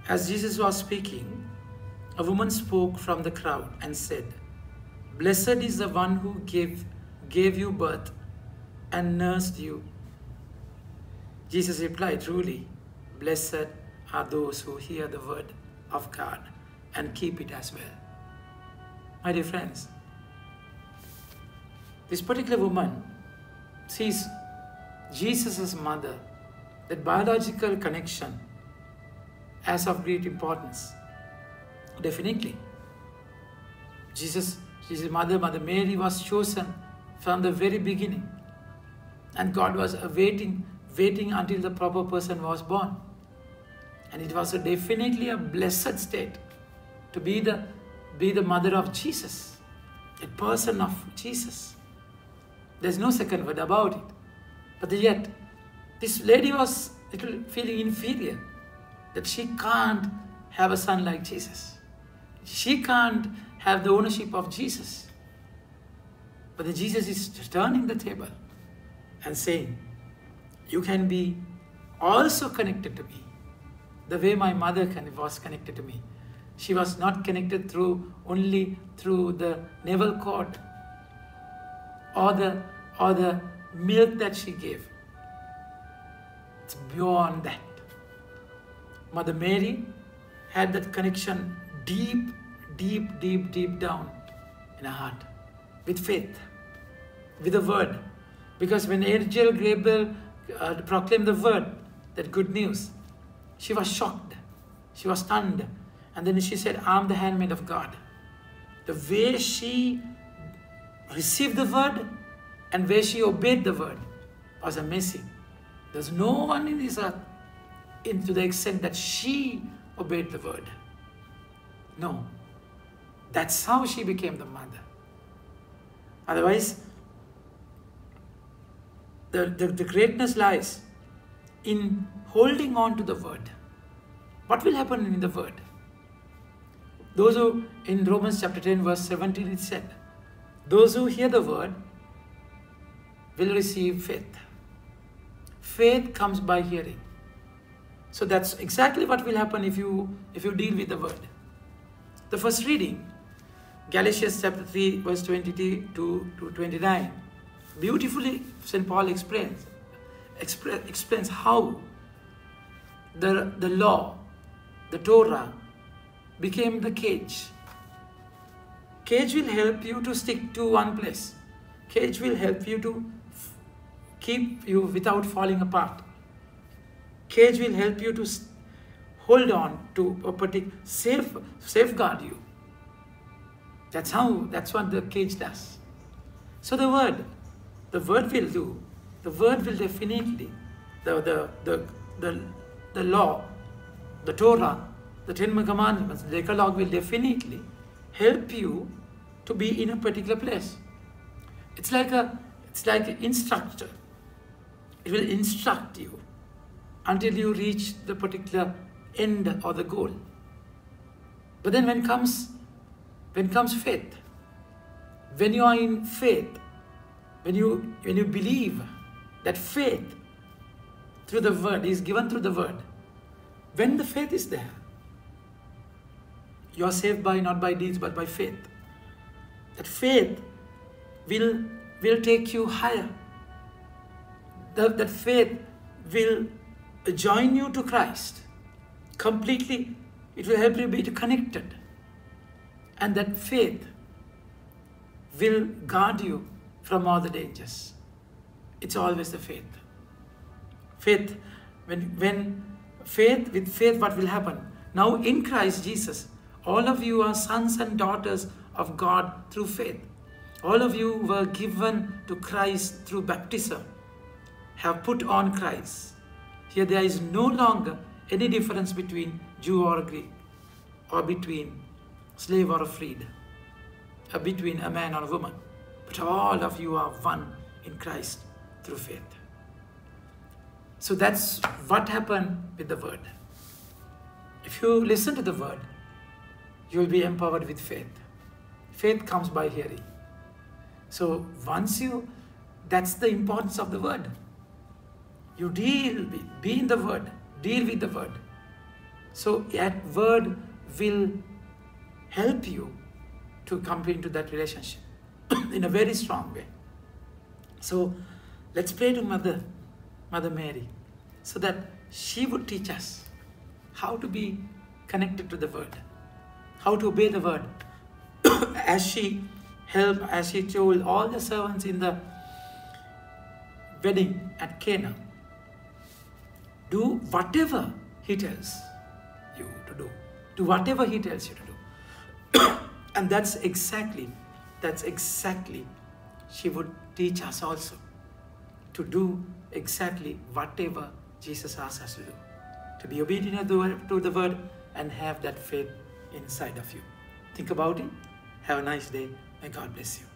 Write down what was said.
As Jesus was speaking, a woman spoke from the crowd and said, "Blessed is the one who gave you birth and nursed you." Jesus replied, "Truly, blessed are those who hear the word of God and keep it as well." My dear friends, this particular woman sees Jesus' mother, that biological connection, as of great importance. Definitely. Jesus' mother, Mother Mary, was chosen from the very beginning. And God was waiting until the proper person was born. And it was definitely a blessed state to be the mother of Jesus, a person of Jesus. There's no second word about it. But yet, this lady was little feeling inferior, that she can't have a son like Jesus. She can't have the ownership of Jesus. But then Jesus is turning the table and saying, "You can be also connected to me the way my mother was connected to me." She was not connected only through the navel cord or the milk that she gave. It's beyond that. Mother Mary had that connection deep down in her heart, with faith, with the word. Because when Angel Gabriel proclaimed the word, that good news, she was shocked, she was stunned, and then she said, "I'm the handmaid of God." The way she received the word and where she obeyed the word was amazing. There's no one in this earth to the extent that she obeyed the word. No. That's how she became the mother. Otherwise, the greatness lies in holding on to the word. What will happen in the word? Those who, in Romans chapter 10 verse 17 it said, those who hear the word will receive faith. Faith comes by hearing. So that's exactly what will happen if you deal with the word. The first reading, Galatians chapter 3 verse 22 to 29, beautifully St. Paul explains how the law, the Torah, became the cage. Cage will help you to stick to one place. Cage will help you to keep you without falling apart. Cage will help you to hold on to a particular safeguard you. That's what the cage does. So the word will do. The word will definitely, the law, the Torah, the Ten Commandments, the Decalogue will definitely help you to be in a particular place. It's like an instructor. It will instruct you until you reach the particular end or the goal. But then when comes faith, when you are in faith, when you believe that faith through the word is given through the word, when the faith is there, you are saved not by deeds but by faith. That faith will take you higher. That faith will join you to Christ completely. It will help you be connected, and that faith will guard you from all the dangers. It's always the faith. Faith, when faith, with faith, what will happen? Now in Christ Jesus, all of you are sons and daughters of God through faith. All of you were given to Christ through baptism, have put on Christ. Here there is no longer any difference between Jew or Greek, or between slave or freed, or between a man or a woman. But all of you are one in Christ through faith. So that's what happened with the word. If you listen to the word, you will be empowered with faith. Faith comes by hearing. So that's the importance of the word. You be in the word, deal with the word. So that word will help you to come into that relationship in a very strong way. So let's pray to Mother Mary, so that she would teach us how to be connected to the word, how to obey the word, as she told all the servants in the wedding at Cana. Do whatever he tells you to do. Do whatever he tells you to do. And that's exactly she would teach us also, to do exactly whatever Jesus asks us to do. To be obedient to the word and have that faith inside of you. Think about it. Have a nice day. May God bless you.